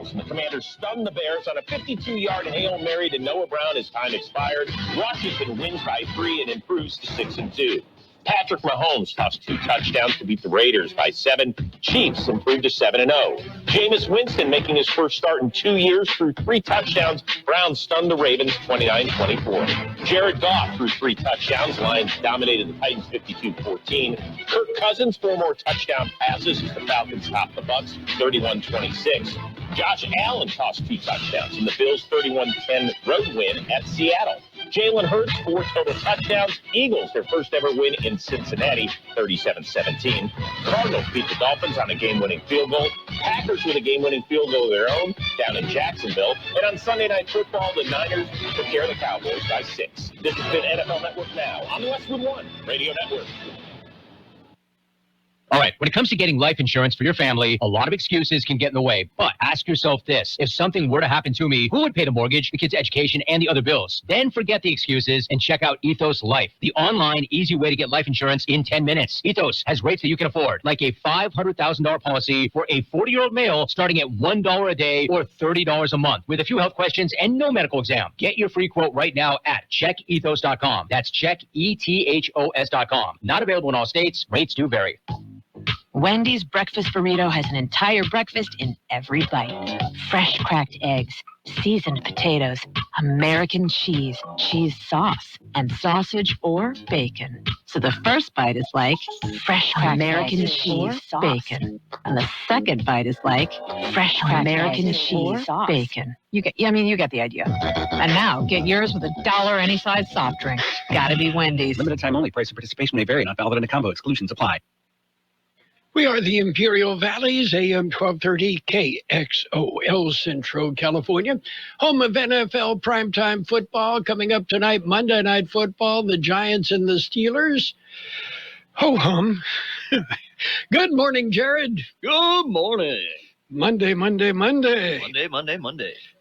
Eagles, and the Commanders stunned the Bears on a 52-yard Hail Mary to Noah Brown as time expired. Washington wins by 3 and improves to 6-2. Patrick Mahomes tossed 2 touchdowns to beat the Raiders by 7. Chiefs improved to 7-0. Jameis Winston making his first start in 2 years threw 3 touchdowns. Browns stunned the Ravens 29-24. Jared Goff threw 3 touchdowns. Lions dominated the Titans 52-14. Kirk Cousins 4 more touchdown passes as the Falcons topped the Bucs 31-26. Josh Allen tossed 2 touchdowns in the Bills' 31-10 road win at Seattle. Jalen Hurts 4 total touchdowns. Eagles their first ever win in Cincinnati 37-17. Cardinals beat the Dolphins on a game-winning field goal. Packers with a game-winning field goal of their own down in Jacksonville. And on Sunday Night Football, the Niners took care of the Cowboys by 6. This has been NFL Network Now on the Westwood One Radio Network. All right, when it comes to getting life insurance for your family, a lot of excuses can get in the way. But ask yourself this. If something were to happen to me, who would pay the mortgage, the kids' education, and the other bills? Then forget the excuses and check out Ethos Life, the online, easy way to get life insurance in 10 minutes. Ethos has rates that you can afford, like a $500,000 policy for a 40-year-old male starting at $1 a day or $30 a month with a few health questions and no medical exam. Get your free quote right now at checkethos.com. That's checkethos.com. Not available in all states. Rates do vary. Wendy's breakfast burrito has an entire breakfast in every bite. Fresh cracked eggs, seasoned potatoes, American cheese, cheese sauce, and sausage or bacon. So the first bite is like fresh cracked American cheese, bacon. And the second bite is like fresh cracked American cheese, bacon. You get the idea. And now, get yours with $1 any size soft drink. Gotta be Wendy's. Limited time only. Price and participation may vary. Not valid in a combo. Exclusions apply. We are the Imperial Valleys, AM 1230 KXOL, Central California. Home of NFL primetime football coming up tonight, Monday Night Football, the Giants and the Steelers. Ho-hum. Good morning, Jared. Good morning. Monday. Monday.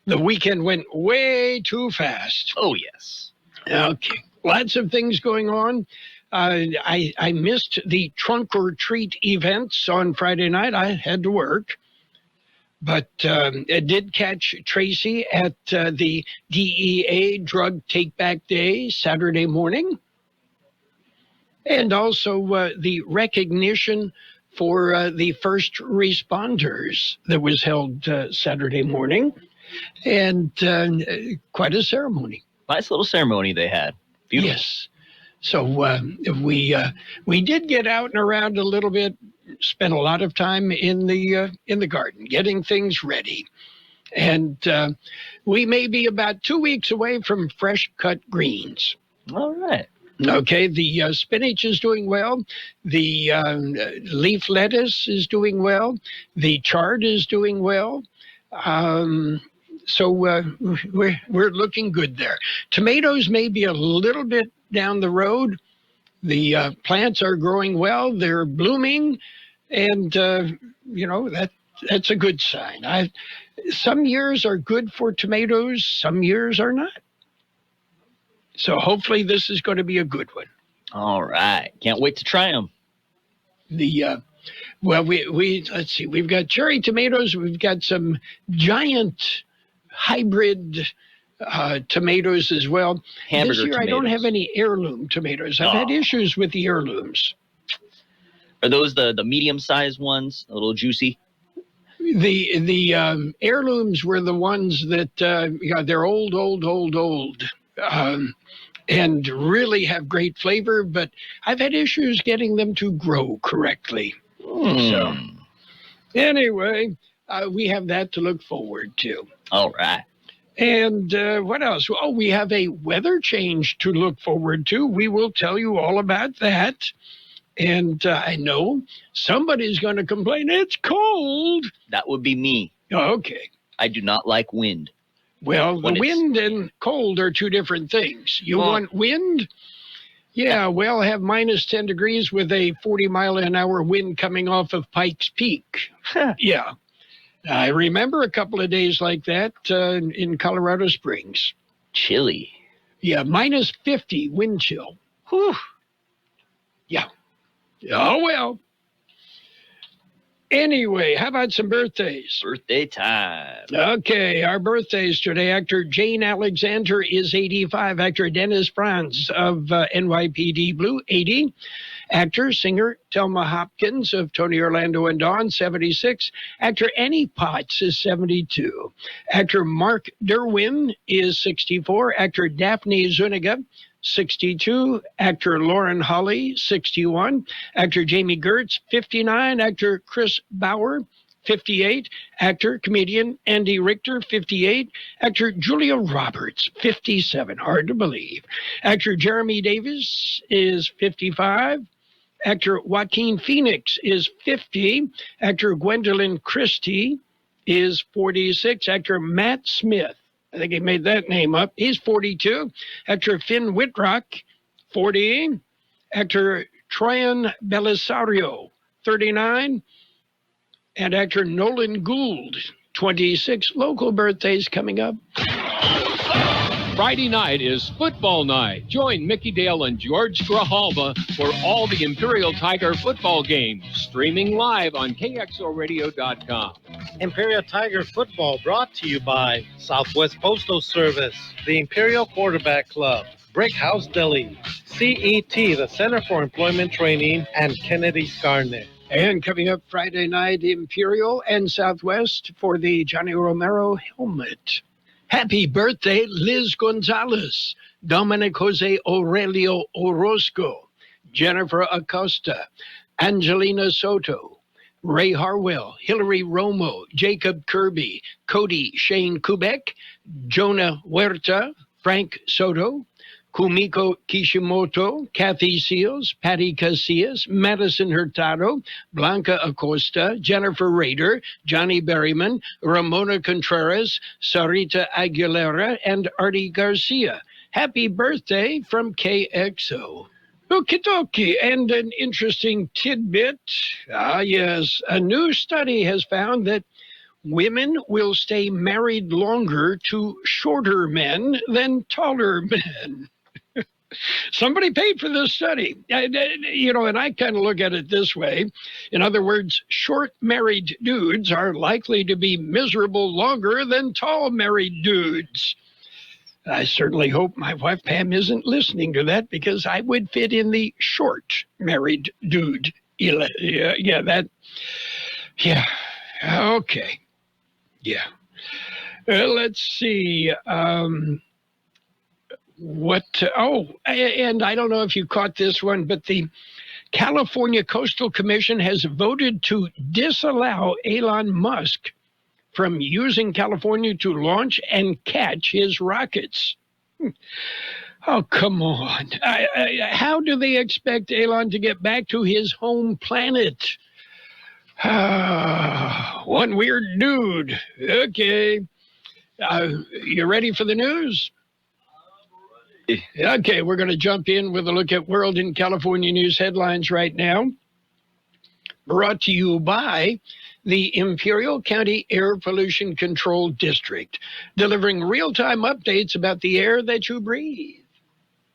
The weekend went way too fast. Oh, yes. Okay. Lots of things going on. I missed the trunk or treat events on Friday night. I had to work. But I did catch Tracy at the DEA Drug Take Back Day Saturday morning. And also the recognition for the first responders that was held Saturday morning. And quite a ceremony. Nice little ceremony they had. Beautiful. Yes. So we did get out and around a little bit, spent a lot of time in the garden, getting things ready. And we may be about 2 weeks away from fresh cut greens. All right. Okay, the spinach is doing well. The leaf lettuce is doing well. The chard is doing well. So we're looking good there. Tomatoes may be a little bit down the road. The plants are growing well. They're blooming. And, that's a good sign. Some years are good for tomatoes. Some years are not. So hopefully this is going to be a good one. All right. Can't wait to try them. Let's see. We've got cherry tomatoes. We've got some giant hybrid tomatoes as well. Hamburger this year tomatoes. I don't have any heirloom tomatoes. I've had issues with the heirlooms. Are those the medium-sized ones, a little juicy? The heirlooms were the ones that they're old, and really have great flavor. But I've had issues getting them to grow correctly. So anyway, we have that to look forward to. All right. And what else? Oh, we have a weather change to look forward to. We will tell you all about that. And I know somebody's going to complain, it's cold. That would be me. Okay. I do not like wind. Well, the wind and cold are two different things. You want wind? Yeah, well, have minus 10 degrees with a 40-mile-an-hour wind coming off of Pikes Peak. Yeah. I remember a couple of days like that in Colorado Springs. Chilly. Yeah, minus 50 wind chill. Whew. Yeah. Oh, well. Anyway, how about some birthdays? Birthday time. Okay, our birthdays today. Actor Jane Alexander is 85. Actor Dennis Franz of NYPD Blue, 80. Actor, singer Thelma Hopkins of Tony Orlando and Dawn, 76. Actor Annie Potts is 72. Actor Mark Derwin is 64. Actor Daphne Zuniga, 62. Actor Lauren Holly, 61. Actor Jamie Gertz, 59. Actor Chris Bauer, 58. Actor, comedian Andy Richter, 58. Actor Julia Roberts, 57. Hard to believe. Actor Jeremy Davis is 55. Actor Joaquin Phoenix is 50. Actor Gwendolyn Christie is 46. Actor Matt Smith, I think he made that name up, he's 42. Actor Finn Whitrock, 40. Actor Troyan Belisario, 39. And actor Nolan Gould, 26. Local birthdays coming up. Friday night is football night. Join Mickey Dale and George Grijalva for all the Imperial Tiger football games, streaming live on KXORadio.com. Imperial Tiger football brought to you by Southwest Postal Service, the Imperial Quarterback Club, Brick House Deli, CET, the Center for Employment Training, and Kennedy Scarnet. And coming up Friday night, Imperial and Southwest for the Johnny Romero helmet. Happy birthday, Liz Gonzalez, Dominic Jose Aurelio Orozco, Jennifer Acosta, Angelina Soto, Ray Harwell, Hillary Romo, Jacob Kirby, Cody Shane Kubek, Jonah Huerta, Frank Soto, Kumiko Kishimoto, Kathy Seals, Patty Casillas, Madison Hurtado, Blanca Acosta, Jennifer Rader, Johnny Berryman, Ramona Contreras, Sarita Aguilera, and Artie Garcia. Happy birthday from KXO. Okie dokie, and an interesting tidbit. Yes, a new study has found that women will stay married longer to shorter men than taller men. Somebody paid for this study. You know, and I kind of look at it this way. In other words, short married dudes are likely to be miserable longer than tall married dudes. I certainly hope my wife Pam isn't listening to that, because I would fit in the short married dude. Okay. Yeah. Let's see. And I don't know if you caught this one, but the California Coastal Commission has voted to disallow Elon Musk from using California to launch and catch his rockets. Oh, come on. How do they expect Elon to get back to his home planet? One weird dude. Okay. You ready for the news? Okay, we're going to jump in with a look at World and California news headlines right now. Brought to you by the Imperial County Air Pollution Control District, delivering real-time updates about the air that you breathe.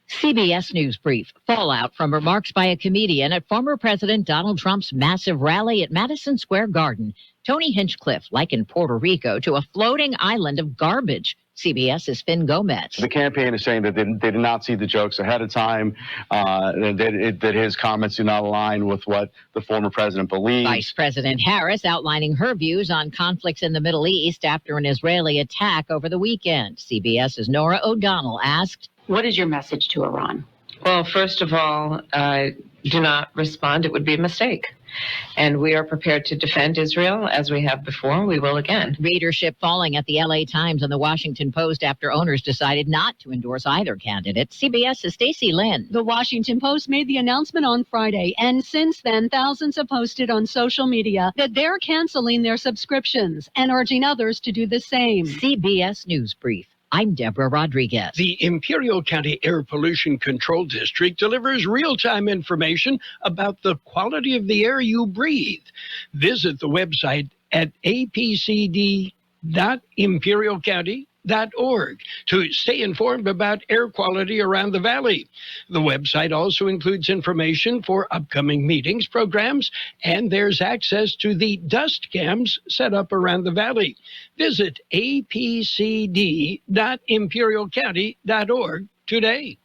CBS News Brief. Fallout from remarks by a comedian at former President Donald Trump's massive rally at Madison Square Garden. Tony Hinchcliffe likened Puerto Rico to a floating island of garbage. CBS's Finn Gomez. The campaign is saying that they did not see the jokes ahead of time, that his comments do not align with what the former president believes. Vice President Harris outlining her views on conflicts in the Middle East after an Israeli attack over the weekend. CBS's Nora O'Donnell asked, "What is your message to Iran?" Well, first of all, do not respond. It would be a mistake. And we are prepared to defend Israel as we have before. We will again. Readership falling at the LA Times and the Washington Post after owners decided not to endorse either candidate. CBS's Stacey Lynn. The Washington Post made the announcement on Friday, and since then, thousands have posted on social media that they're canceling their subscriptions and urging others to do the same. CBS News Brief. I'm Deborah Rodriguez. The Imperial County Air Pollution Control District delivers real-time information about the quality of the air you breathe. Visit the website at apcd.imperialcounty.gov. CleanAir.org to stay informed about air quality around the valley. The website also includes information for upcoming meetings, programs, and there's access to the dust cams set up around the valley. Visit apcd.imperialcounty.org today.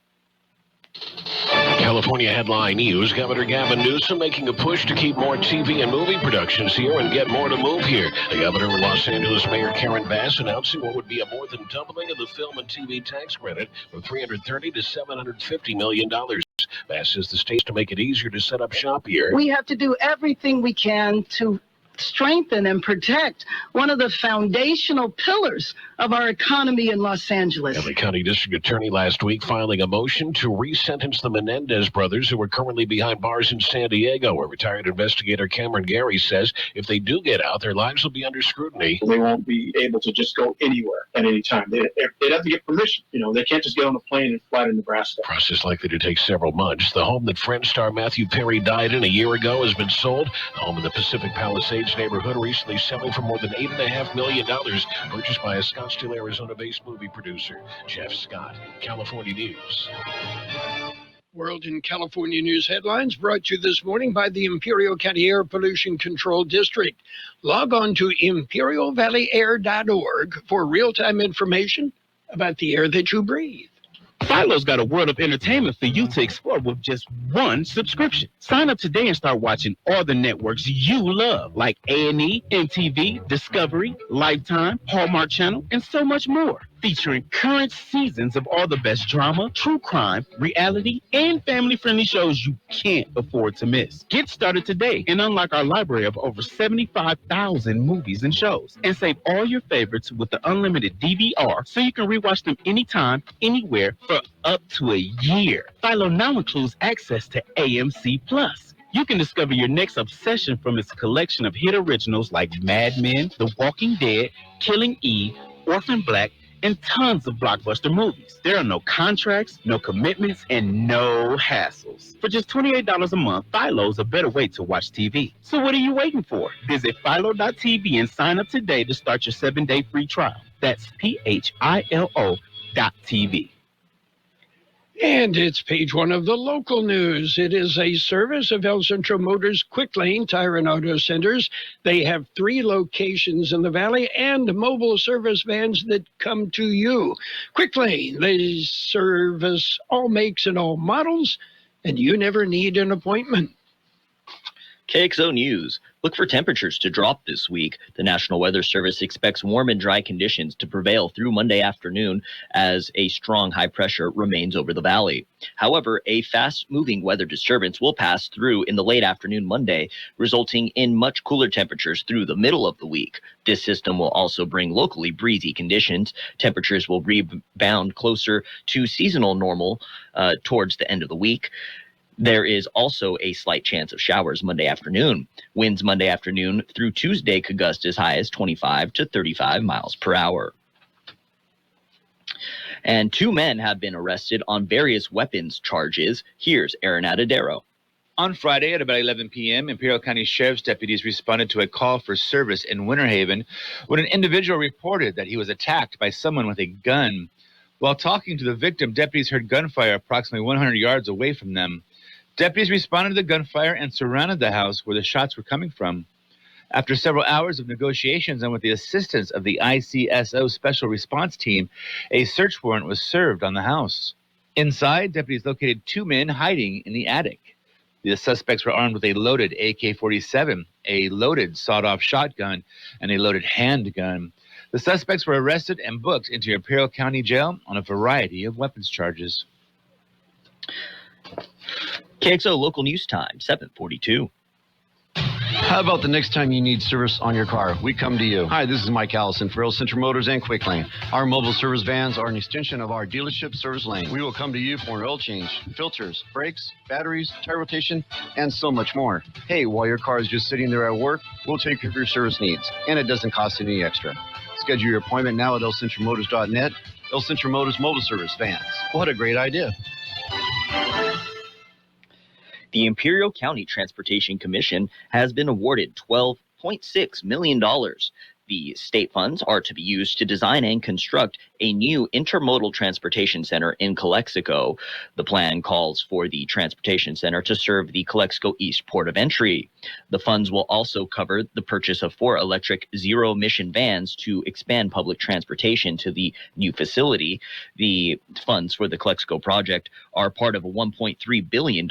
California headline news. Governor Gavin Newsom making a push to keep more TV and movie productions here and get more to move here. The governor of Los Angeles Mayor Karen Bass announcing what would be a more than doubling of the film and TV tax credit from $330 to $750 million. Bass says the state's to make it easier to set up shop here. We have to do everything we can to strengthen and protect one of the foundational pillars of our economy in Los Angeles. LA County District Attorney last week filing a motion to re-sentence the Menendez brothers who are currently behind bars in San Diego, where retired investigator Cameron Gary says if they do get out, their lives will be under scrutiny. They won't be able to just go anywhere at any time. They'd have to get permission. They can't just get on a plane and fly to Nebraska. Process likely to take several months. The home that Friends star Matthew Perry died in a year ago has been sold. The home in the Pacific Palisades neighborhood recently selling for more than $8.5 million, purchased by a Scottsdale, Arizona-based movie producer. Jeff Scott, California News. World and California News headlines brought to you this morning by the Imperial County Air Pollution Control District. Log on to imperialvalleyair.org for real-time information about the air that you breathe. Philo's got a world of entertainment for you to explore with just one subscription. Sign up today and start watching all the networks you love, like A&E, MTV, Discovery, Lifetime, Hallmark Channel, and so much more. Featuring current seasons of all the best drama, true crime, reality, and family-friendly shows you can't afford to miss. Get started today and unlock our library of over 75,000 movies and shows. And save all your favorites with the unlimited DVR so you can rewatch them anytime, anywhere for up to a year. Philo now includes access to AMC+. You can discover your next obsession from its collection of hit originals like Mad Men, The Walking Dead, Killing Eve, Orphan Black, and tons of blockbuster movies. There are no contracts, no commitments, and no hassles. For just $28 a month, Philo's a better way to watch TV. So what are you waiting for? Visit philo.tv and sign up today to start your 7-day free trial. That's PHILO.tv. And it's page one of the local news. It is a service of El Centro Motors Quick Lane Tire and Auto Centers. They have 3 locations in the valley and mobile service vans that come to you. Quick Lane, they service all makes and all models, and you never need an appointment. KXO News. Look for temperatures to drop this week. The National Weather Service expects warm and dry conditions to prevail through Monday afternoon as a strong high pressure remains over the valley. However, a fast-moving weather disturbance will pass through in the late afternoon Monday, resulting in much cooler temperatures through the middle of the week. This system will also bring locally breezy conditions. Temperatures will rebound closer to seasonal normal towards the end of the week. There is also a slight chance of showers Monday afternoon. Winds Monday afternoon through Tuesday could gust as high as 25 to 35 miles per hour. And 2 men have been arrested on various weapons charges. Here's Aaron Adadero. On Friday at about 11 p.m., Imperial County Sheriff's deputies responded to a call for service in Winter Haven when an individual reported that he was attacked by someone with a gun. While talking to the victim, deputies heard gunfire approximately 100 yards away from them. Deputies responded to the gunfire and surrounded the house where the shots were coming from. After several hours of negotiations and with the assistance of the ICSO Special Response Team, a search warrant was served on the house. Inside, deputies located 2 men hiding in the attic. The suspects were armed with a loaded AK-47, a loaded sawed-off shotgun, and a loaded handgun. The suspects were arrested and booked into Imperial County Jail on a variety of weapons charges. KXO Local News Time, 7:42. How about the next time you need service on your car? We come to you. Hi, this is Mike Allison for El Centro Motors and Quick Lane. Our mobile service vans are an extension of our dealership service lane. We will come to you for an oil change, filters, brakes, batteries, tire rotation, and so much more. Hey, while your car is just sitting there at work, we'll take care of your service needs, and it doesn't cost any extra. Schedule your appointment now at elcentromotors.net. El Centro Motors Mobile Service Vans. What a great idea. The Imperial County Transportation Commission has been awarded $12.6 million. The state funds are to be used to design and construct a new intermodal transportation center in Kxo. The plan calls for the transportation center to serve the Kxo East port of entry. The funds will also cover the purchase of 4 electric zero-emission vans to expand public transportation to the new facility. The funds for the Kxo project are part of a $1.3 billion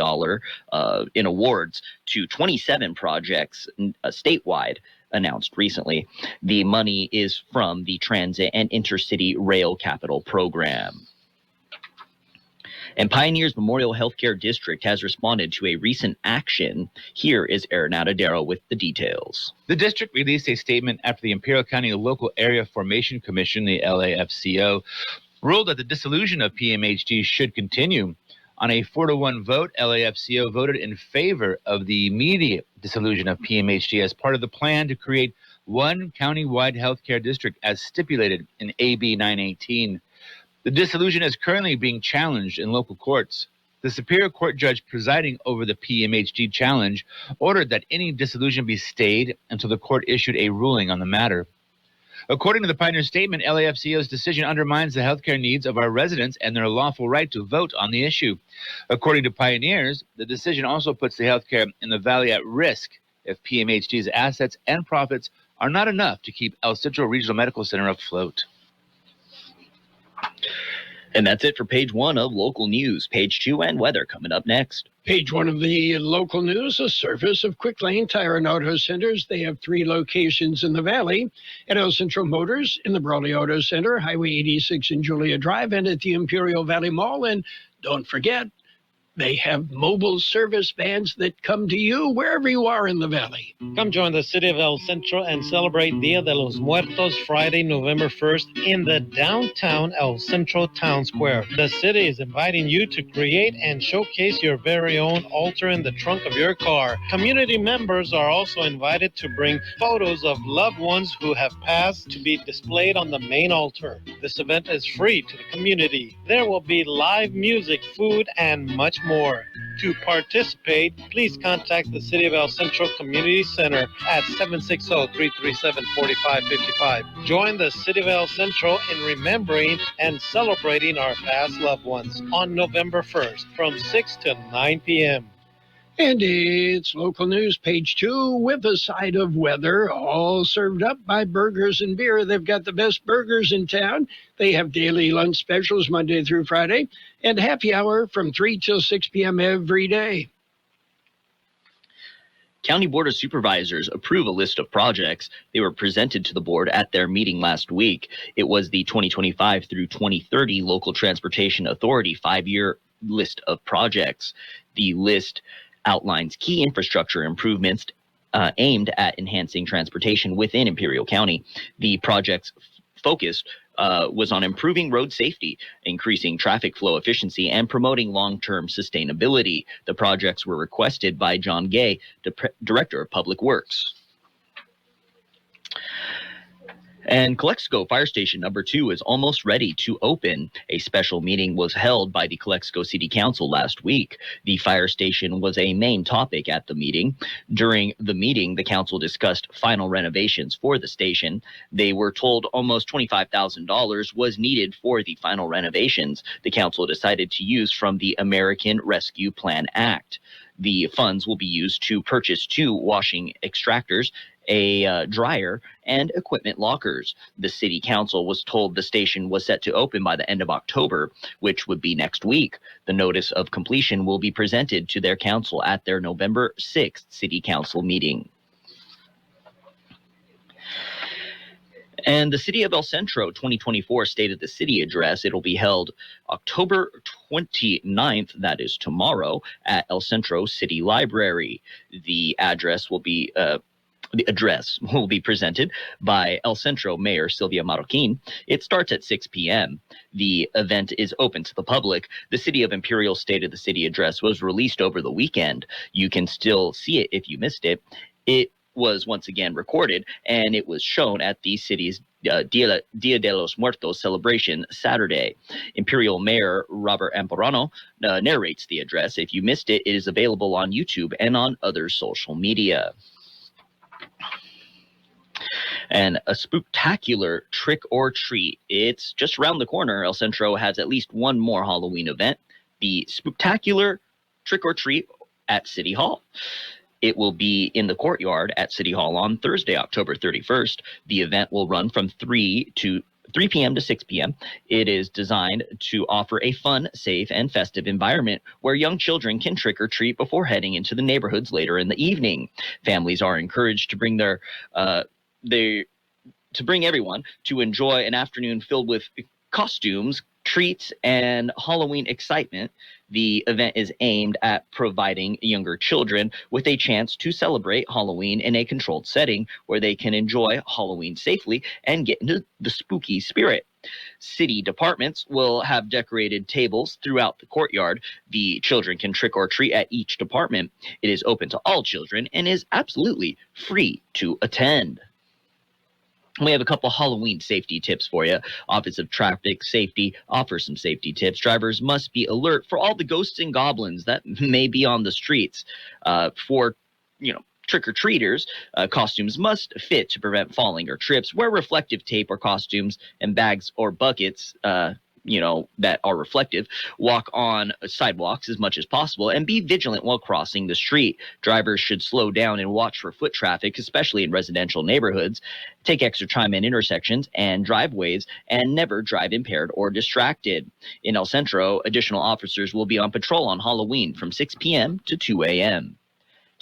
in awards to 27 projects statewide, announced recently. The money is from the Transit and Intercity Rail Capital Program. And Pioneers Memorial Healthcare District has responded to a recent action. Here is Aaron Adadero with the details. The district released a statement after the Imperial County Local Area Formation Commission, the LAFCO, ruled that the dissolution of PMHD should continue. On a 4-to-1 vote, LAFCO voted in favor of the immediate dissolution of PMHD as part of the plan to create one county-wide healthcare district as stipulated in AB 918. The dissolution is currently being challenged in local courts. The Superior Court judge presiding over the PMHD challenge ordered that any dissolution be stayed until the court issued a ruling on the matter. According to the Pioneer Statement, LAFCO's decision undermines the healthcare needs of our residents and their lawful right to vote on the issue. According to Pioneers, the decision also puts the healthcare in the valley at risk if PMHD's assets and profits are not enough to keep El Centro Regional Medical Center afloat. And that's it for page 1 of local news. Page 2 and weather coming up next. Page 1 of the local news, a service of Quick Lane Tire and Auto Centers. They have 3 locations in the valley, at El Centro Motors in the Brawley Auto Center, Highway 86 in Julia Drive, and at the Imperial Valley Mall. And don't forget, they have mobile service vans that come to you wherever you are in the valley. Come join the city of El Centro and celebrate Dia de los Muertos Friday, November 1st in the downtown El Centro Town Square. The city is inviting you to create and showcase your very own altar in the trunk of your car. Community members are also invited to bring photos of loved ones who have passed to be displayed on the main altar. This event is free to the community. There will be live music, food, and much more. To participate, please contact the City of El Centro Community Center at 760-337-4555. Join the City of El Centro in remembering and celebrating our past loved ones on November 1st from 6 to 9 p.m. And it's local news, page 2, with a side of weather, all served up by Burgers and Beer. They've got the best burgers in town. They have daily lunch specials Monday through Friday, and happy hour from 3 till 6 p.m. every day. County Board of Supervisors approve a list of projects. They were presented to the board at their meeting last week. It was the 2025 through 2030 Local Transportation Authority 5-year list of projects. The list outlines key infrastructure improvements aimed at enhancing transportation within Imperial County. The project's focus was on improving road safety, increasing traffic flow efficiency, and promoting long-term sustainability. The projects were requested by John Gay, Director of Public Works. And Kxo Fire Station number 2 is almost ready to open. A special meeting was held by the Kxo City Council last week. The fire station was a main topic at the meeting. During the meeting, the council discussed final renovations for the station. They were told almost $25,000 was needed for the final renovations. The council decided to use from the American Rescue Plan Act. The funds will be used to purchase 2 washing extractors, a dryer, and equipment lockers. The city council was told the station was set to open by the end of October, which would be next week. The notice of completion will be presented to their council at their November 6th city council meeting. And the City of El Centro 2024 State of the City Address, it'll be held October 29th, that is tomorrow, at El Centro City Library. The address will be presented by El Centro Mayor Sylvia Marroquin. It starts at 6 p.m. The event is open to the public. The City of Imperial State of the City Address was released over the weekend. You can still see it if you missed it. It was once again recorded, and it was shown at the city's Dia de los Muertos celebration Saturday. Imperial Mayor Robert Amparano narrates the address. If you missed it, it is available on YouTube and on other social media. And a spooktacular trick or treat. It's just around the corner. El Centro has at least one more Halloween event, the spooktacular trick or treat at City Hall. It will be in the courtyard at City Hall on Thursday, October 31st. The event will run from 3 p.m. to 6 p.m. It is designed to offer a fun, safe, and festive environment where young children can trick or treat before heading into the neighborhoods later in the evening. Families are encouraged to bring bring everyone to enjoy an afternoon filled with costumes, treats, and Halloween excitement. The event is aimed at providing younger children with a chance to celebrate Halloween in a controlled setting where they can enjoy Halloween safely and get into the spooky spirit. City departments will have decorated tables throughout the courtyard. The children can trick or treat at each department. It is open to all children and is absolutely free to attend. We have a couple Halloween safety tips for you. Office of Traffic Safety offers some safety tips. Drivers must be alert for all the ghosts and goblins that may be on the streets. For trick-or-treaters, costumes must fit to prevent falling or trips. Wear reflective tape or costumes and bags or buckets that are reflective. Walk on sidewalks as much as possible and be vigilant while crossing the street. Drivers should slow down and watch for foot traffic, especially in residential neighborhoods. Take extra time in intersections and driveways and never drive impaired or distracted. In El Centro, additional officers will be on patrol on Halloween from 6 p.m. to 2 a.m.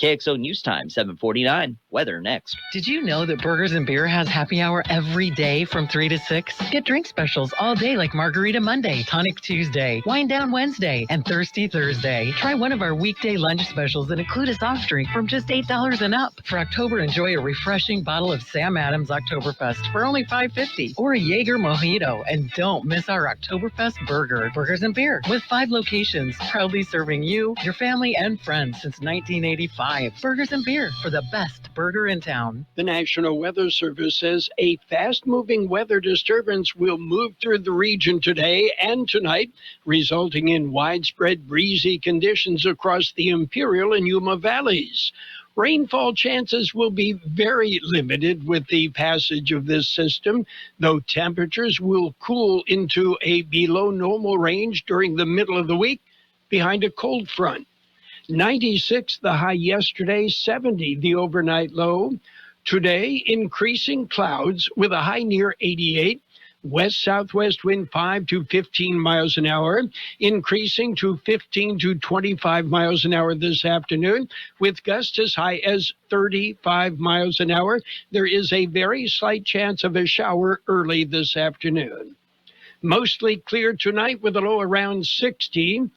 KXO News Time, 7:49. Weather next. Did you know that Burgers and Beer has happy hour every day from 3 to 6? Get drink specials all day like Margarita Monday, Tonic Tuesday, Wine Down Wednesday, and Thirsty Thursday. Try one of our weekday lunch specials that include a soft drink from just $8 and up. For October, enjoy a refreshing bottle of Sam Adams Oktoberfest for only $5.50 or a Jaeger Mojito. And don't miss our Oktoberfest burger. Burgers and Beer with 5 locations, proudly serving you, your family, and friends since 1985. Burgers and Beer for the best burger in town. The National Weather Service says a fast-moving weather disturbance will move through the region today and tonight, resulting in widespread breezy conditions across the Imperial and Yuma valleys. Rainfall chances will be very limited with the passage of this system, though temperatures will cool into a below normal range during the middle of the week behind a cold front. 96 the high yesterday, 70 the overnight low. Today, increasing clouds with a high near 88. West-southwest wind 5 to 15 miles an hour, increasing to 15 to 25 miles an hour this afternoon, with gusts as high as 35 miles an hour. There is a very slight chance of a shower early this afternoon. Mostly clear tonight with a low around 60.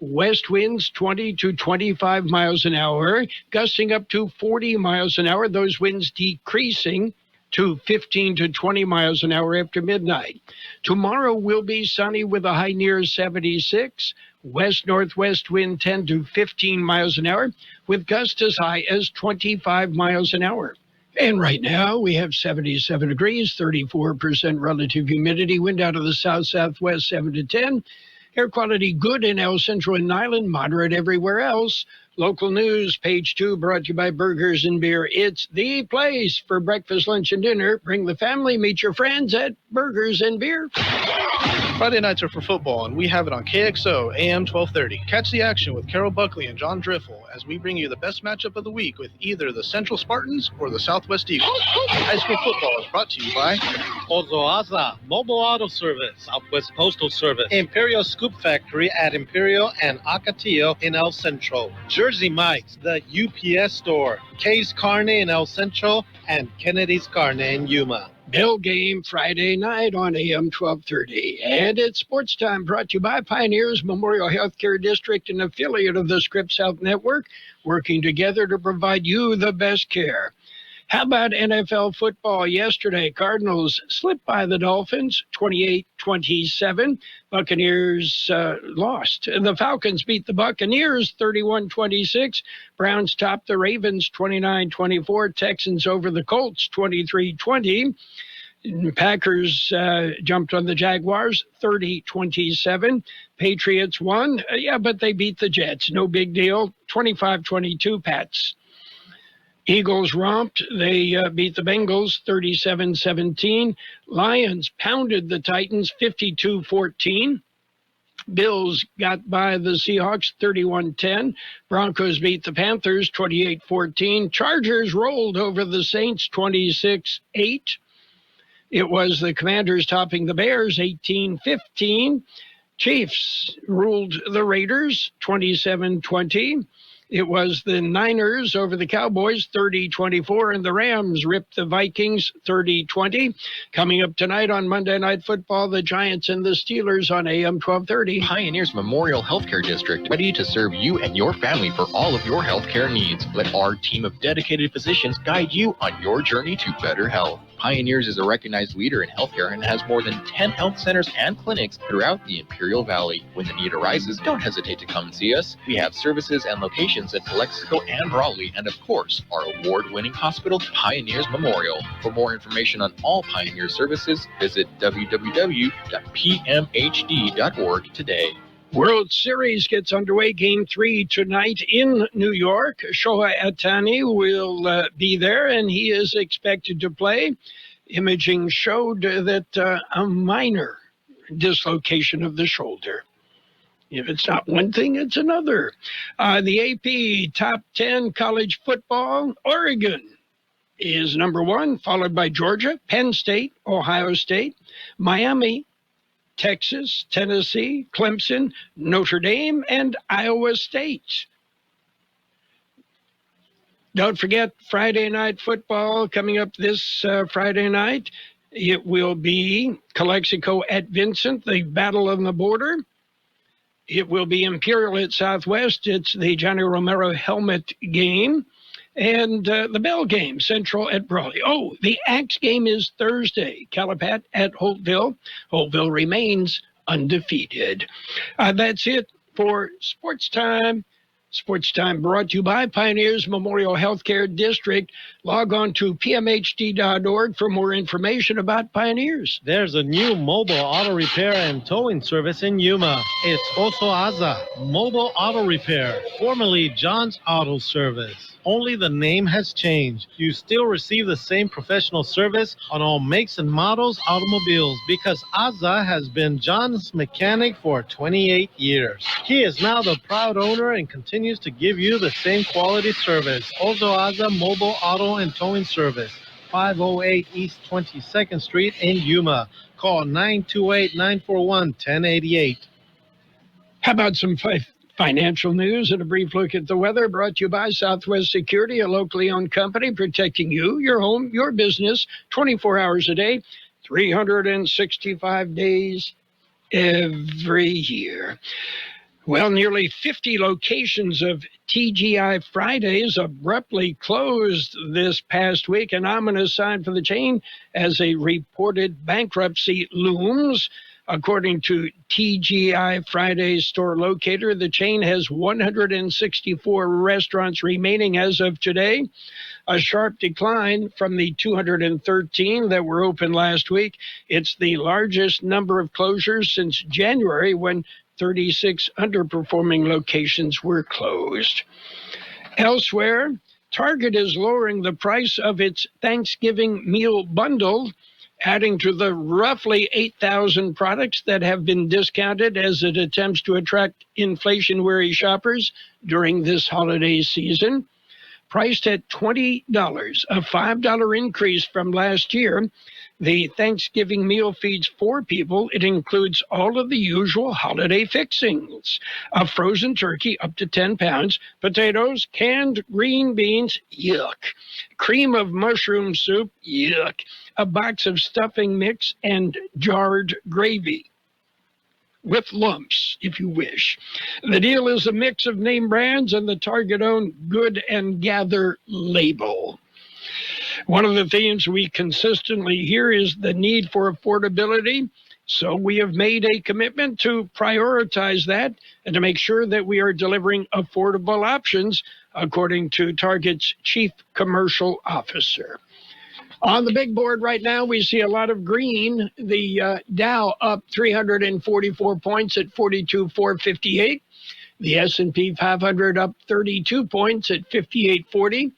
West winds 20 to 25 miles an hour, gusting up to 40 miles an hour. Those winds decreasing to 15 to 20 miles an hour after midnight. Tomorrow will be sunny with a high near 76. West-northwest wind 10 to 15 miles an hour, with gusts as high as 25 miles an hour. And right now we have 77 degrees, 34% relative humidity, wind out of the south-southwest 7 to 10. Air quality good in El Centro and Nyland, moderate everywhere else. Local news, page 2, brought to you by Burgers and Beer. It's the place for breakfast, lunch, and dinner. Bring the family, meet your friends at Burgers and Beer. Friday nights are for football, and we have it on KXO AM 1230. Catch the action with Carroll, Buckley, and John Driffle as we bring you the best matchup of the week with either the Central Spartans or the Southwest Eagles. High school football is brought to you by Ozoaza Mobile Auto Service, Southwest Postal Service, Imperial Scoop Factory at Imperial and Acatillo in El Centro, Jersey Mike's, the UPS Store, K's Carne in El Centro, and Kennedy's Carne in Yuma. Bell game Friday night on AM 1230. And it's sports time, brought to you by Pioneers Memorial Healthcare District, an affiliate of the Scripps Health Network, working together to provide you the best care. How about NFL football yesterday? Cardinals slipped by the Dolphins, 28-27. Buccaneers lost. The Falcons beat the Buccaneers, 31-26. Browns topped the Ravens, 29-24. Texans over the Colts, 23-20. Packers jumped on the Jaguars, 30-27. Patriots won. But they beat the Jets. No big deal. 25-22 Pats. Eagles romped. They beat the Bengals 37-17. Lions pounded the Titans 52-14. Bills got by the Seahawks 31-10. Broncos beat the Panthers 28-14. Chargers rolled over the Saints 26-8. It was the Commanders topping the Bears 18-15. Chiefs ruled the Raiders 27-20. It was the Niners over the Cowboys 30-24, and the Rams ripped the Vikings 30-20. Coming up tonight on Monday Night Football, the Giants and the Steelers on AM 1230. Pioneers Memorial Healthcare District, ready to serve you and your family for all of your healthcare needs. Let our team of dedicated physicians guide you on your journey to better health. Pioneers is a recognized leader in healthcare and has more than 10 health centers and clinics throughout the Imperial Valley. When the need arises, don't hesitate to come and see us. We have services and locations at Calexico and Raleigh, and of course, our award-winning hospital, Pioneers Memorial. For more information on all Pioneer services, visit www.pmhd.org today. World Series gets underway. Game 3 tonight in New York. Shohei Ohtani will be there, and he is expected to play. Imaging showed that a minor dislocation of the shoulder. If it's not one thing, it's another. The AP Top 10 college football, Oregon is number 1, followed by Georgia, Penn State, Ohio State, Miami, Texas, Tennessee, Clemson, Notre Dame, and Iowa State. Don't forget Friday Night Football coming up this Friday night. It will be Calexico at Vincent, the Battle on the Border. It will be Imperial at Southwest. It's the Johnny Romero helmet game. And the Bell game, Central at Brawley. Oh, the Axe game is Thursday. Calapat at Holtville. Holtville remains undefeated. That's it for Sports Time. Sports Time brought to you by Pioneers Memorial Healthcare District. Log on to pmhd.org for more information about Pioneers. There's a new mobile auto repair and towing service in Yuma. It's Oso Aza Mobile Auto Repair, formerly John's Auto Service. Only the name has changed. You still receive the same professional service on all makes and models automobiles because Aza has been John's mechanic for 28 years. He is now the proud owner and continues to give you the same quality service. Oso Aza Mobile Auto and Towing Service, 508 East 22nd Street in Yuma. Call 928-941-1088. How about some financial news and a brief look at the weather, brought to you by Southwest Security, a locally owned company protecting you, your home, your business, 24 hours a day, 365 days every year. Well, nearly 50 locations of TGI Fridays abruptly closed this past week, an ominous sign for the chain as a reported bankruptcy looms. According to TGI Fridays store locator, the chain has 164 restaurants remaining as of today, a sharp decline from the 213 that were open last week. It's the largest number of closures since January, when 36 underperforming locations were closed. Elsewhere, Target is lowering the price of its Thanksgiving meal bundle, adding to the roughly 8,000 products that have been discounted as it attempts to attract inflation-weary shoppers during this holiday season. Priced at $20, a $5 increase from last year, the Thanksgiving meal feeds 4 people. It includes all of the usual holiday fixings: a frozen turkey up to 10 pounds, potatoes, canned green beans, yuck, cream of mushroom soup, yuck, a box of stuffing mix, and jarred gravy with lumps, if you wish. The deal is a mix of name brands and the Target-owned Good and Gather label. One of the themes we consistently hear is the need for affordability, so we have made a commitment to prioritize that and to make sure that we are delivering affordable options, according to Target's Chief Commercial Officer. On the big board right now, we see a lot of green. The Dow up 344 points at 42,458. The S&P 500 up 32 points at 5840.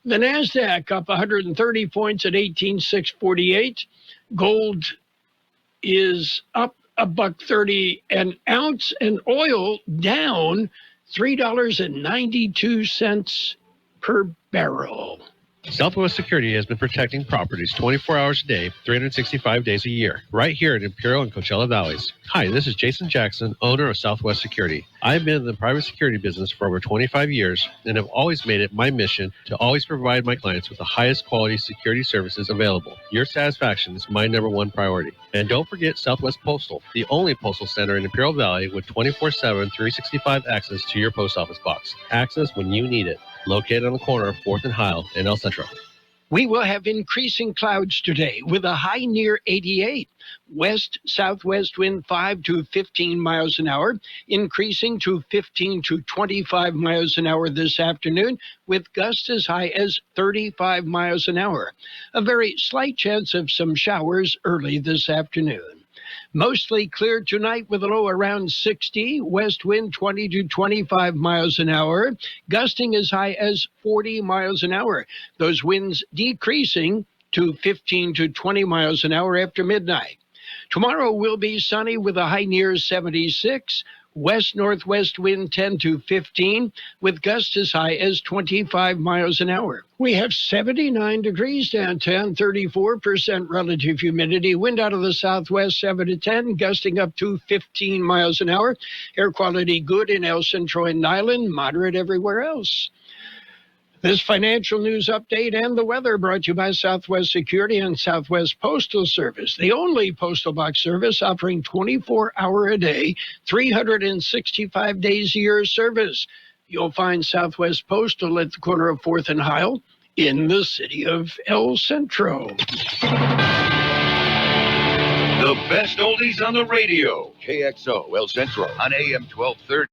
The NASDAQ up 130 points at 18,648. Gold is up $1.30 an ounce, and oil down $3.92 per barrel. Southwest Security has been protecting properties 24 hours a day, 365 days a year, right here in Imperial and Coachella Valleys. Hi, this is Jason Jackson, owner of Southwest Security. I've been in the private security business for over 25 years and have always made it my mission to always provide my clients with the highest quality security services available. Your satisfaction is my #1 priority. And don't forget Southwest Postal, the only postal center in Imperial Valley with 24/7, 365 access to your post office box. Access when you need it. Located on the corner of 4th and Heil in El Centro. We will have increasing clouds today with a high near 88. West-southwest wind 5 to 15 miles an hour, increasing to 15 to 25 miles an hour this afternoon, with gusts as high as 35 miles an hour. A very slight chance of some showers early this afternoon. Mostly clear tonight with a low around 60, west wind 20 to 25 miles an hour, gusting as high as 40 miles an hour. Those winds decreasing to 15 to 20 miles an hour after midnight. Tomorrow will be sunny with a high near 76, west-northwest wind 10 to 15, with gusts as high as 25 miles an hour. We have 79 degrees downtown, 34% relative humidity, wind out of the southwest 7 to 10, gusting up to 15 miles an hour. Air quality good in El Centro and Nyland, moderate everywhere else. This financial news update and the weather brought to you by Southwest Security and Southwest Postal Service, the only postal box service offering 24-hour-a-day, 365 days a year service. You'll find Southwest Postal at the corner of 4th and Heil in the city of El Centro. The best oldies on the radio. KXO El Centro on AM 1230.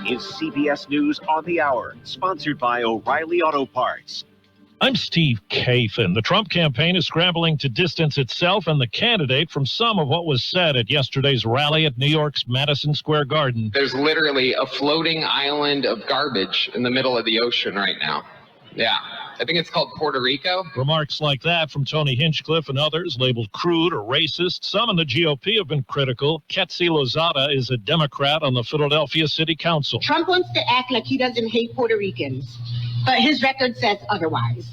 This is CBS News on the Hour, sponsored by O'Reilly Auto Parts. I'm Steve Kathan. The Trump campaign is scrambling to distance itself and the candidate from some of what was said at yesterday's rally at New York's Madison Square Garden. There's literally a floating island of garbage in the middle of the ocean right now. Yeah. I think it's called Puerto Rico. Remarks like that from Tony Hinchcliffe and others labeled crude or racist. Some in the GOP have been critical. Kxo Lozada is a Democrat on the Philadelphia City Council. Trump wants to act like he doesn't hate Puerto Ricans, but his record says otherwise.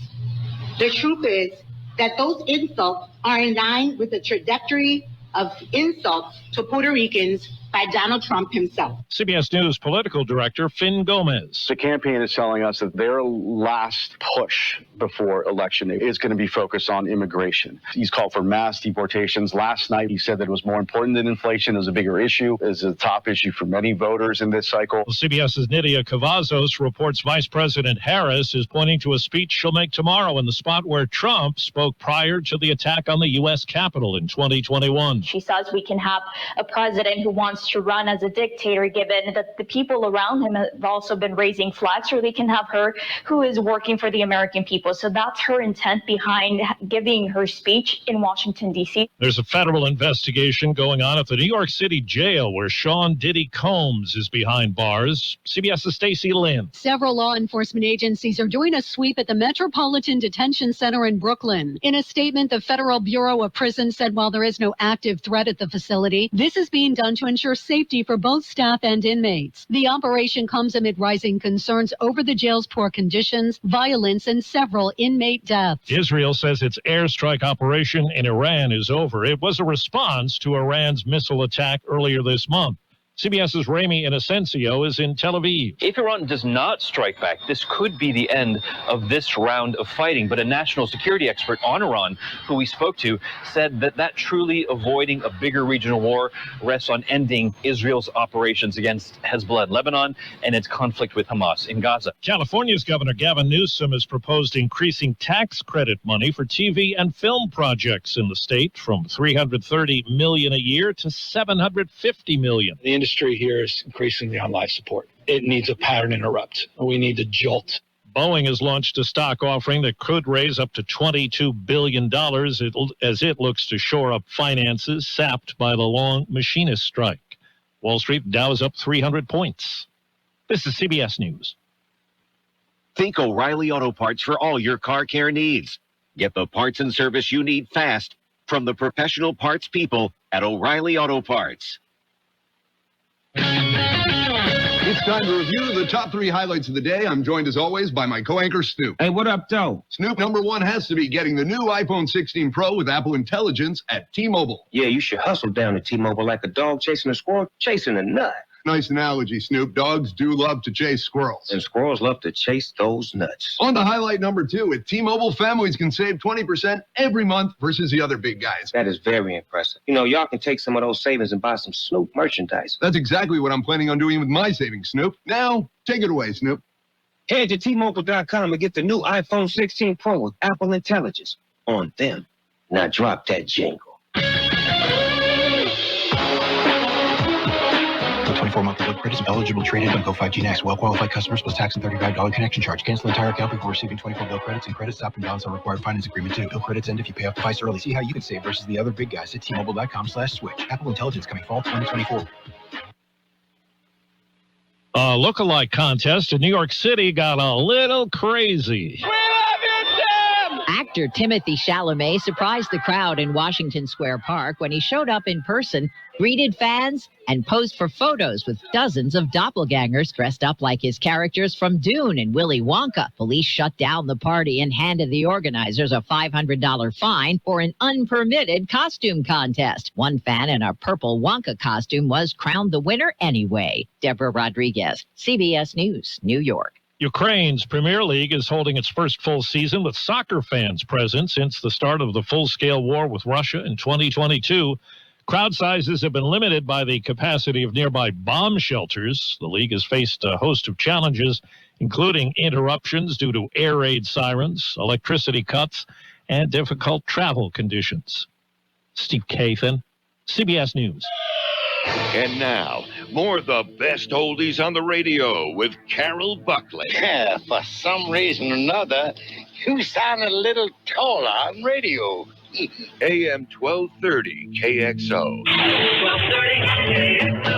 The truth is that those insults are in line with the trajectory of insults to Puerto Ricans by Donald Trump himself. CBS News political director Finn Gomez. The campaign is telling us that their last push before election is going to be focused on immigration. He's called for mass deportations. Last night, he said that it was more important than inflation. It was a bigger issue. It's a top issue for many voters in this cycle. Well, CBS's Nydia Cavazos reports Vice President Harris is pointing to a speech she'll make tomorrow in the spot where Trump spoke prior to the attack on the U.S. Capitol in 2021. She says we can have a president who wants to run as a dictator, given that the people around him have also been raising flags, or we can have her who is working for the American people. So that's her intent behind giving her speech in Washington, D.C. There's a federal investigation going on at the New York City jail where Sean Diddy Combs is behind bars. CBS's Stacey Lynn. Several law enforcement agencies are doing a sweep at the Metropolitan Detention Center in Brooklyn. In a statement, the Federal Bureau of Prisons said while there is no active threat at the facility, this is being done to ensure safety for both staff and inmates. The operation comes amid rising concerns over the jail's poor conditions, violence, and several inmate deaths. Israel says its airstrike operation in Iran is over. It was a response to Iran's missile attack earlier this month. CBS's Rami Inocencio is in Tel Aviv. If Iran does not strike back, this could be the end of this round of fighting. But a national security expert on Iran, who we spoke to, said that truly avoiding a bigger regional war rests on ending Israel's operations against Hezbollah in Lebanon and its conflict with Hamas in Gaza. California's Governor Gavin Newsom has proposed increasing tax credit money for TV and film projects in the state from $330 million a year to $750 million. The industry here is increasingly on life support. It needs a pattern interrupt. We need a jolt. Boeing has launched a stock offering that could raise up to $22 billion as it looks to shore up finances sapped by the long machinist strike. Wall Street, Dow is up 300 points. This is CBS News. Think O'Reilly Auto Parts for all your car care needs. Get the parts and service you need fast from the professional parts people at O'Reilly Auto Parts. It's time to review the top 3 highlights of the day. I'm joined, as always, by my co-anchor, Snoop. Hey, what up, Joe? Snoop, number 1 has to be getting the new iPhone 16 Pro with Apple Intelligence at T-Mobile. Yeah, you should hustle down to T-Mobile like a dog chasing a squirrel, chasing a nut. Nice analogy, Snoop. Dogs do love to chase squirrels. And squirrels love to chase those nuts. On to highlight number 2, at T-Mobile, families can save 20% every month versus the other big guys. That is very impressive. You know, y'all can take some of those savings and buy some Snoop merchandise. That's exactly what I'm planning on doing with my savings, Snoop. Now, take it away, Snoop. Head to T-Mobile.com and get the new iPhone 16 Pro with Apple Intelligence on them. Now drop that jingle. 24-month bill credits eligible trade-in on Go 5G Next. Well-qualified customers plus tax and $35 connection charge. Cancel entire account before receiving 24 bill credits, and credit stop and balance on required finance agreement too. Bill credits end if you pay off the device early. See how you can save versus the other big guys at T-Mobile.com/switch. Apple Intelligence coming fall 2024. A lookalike contest in New York City got a little crazy. Actor Timothée Chalamet surprised the crowd in Washington Square Park when he showed up in person, greeted fans, and posed for photos with dozens of doppelgangers dressed up like his characters from Dune and Willy Wonka. Police shut down the party and handed the organizers a $500 fine for an unpermitted costume contest. One fan in a purple Wonka costume was crowned the winner anyway. Deborah Rodriguez, CBS News, New York. Ukraine's Premier League is holding its first full season with soccer fans present since the start of the full-scale war with Russia in 2022. Crowd sizes have been limited by the capacity of nearby bomb shelters. The league has faced a host of challenges, including interruptions due to air raid sirens, electricity cuts, and difficult travel conditions. Steve Kathan, CBS News. And now, more of the best oldies on the radio with Carroll Buckley. Yeah, for some reason or another, you sound a little taller on radio. AM 1230 KXO. 1230 KXO.